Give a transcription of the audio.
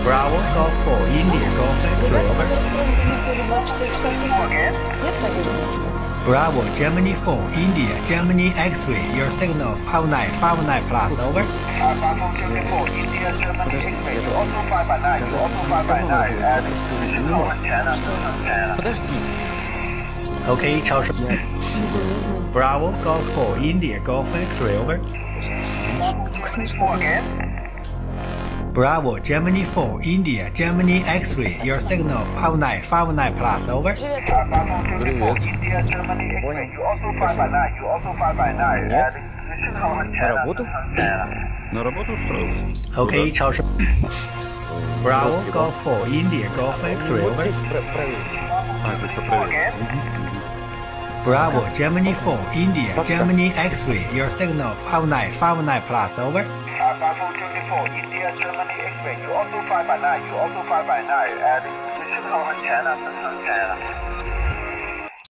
Bravo, Golf 4, India, Golf X-ray, Ребята over. хотят устроиться на период 24 часа в сутки. Нет, конечно, девочка. Bravo, Germany 4, India, Germany X-ray, your signal 5959 plus, over. Подожди, я должен сказать пацанам, я просто не могу. Подожди. Okay, 超声。 Серьезно? Bravo, Golf 4, India, Golf X-ray, over. Конечно, знаю. Bravo, Germany 4, India, Germany X-ray, your signal 5959 plus, over. Привет. Привет. Понял. Нет? На работу? На работу устроился. Okay, 超声。Bravo, Golf 4, India, Golf X-ray, Вот over. здесь проверь. А, здесь поправил. Bravo, Germany 4, India, Germany X-ray, your signal 5959 plus, over. Bravo 24, India, Germany X-ray, you also 5 by 9, you also 5 by 9, 你信号很强了，很强了。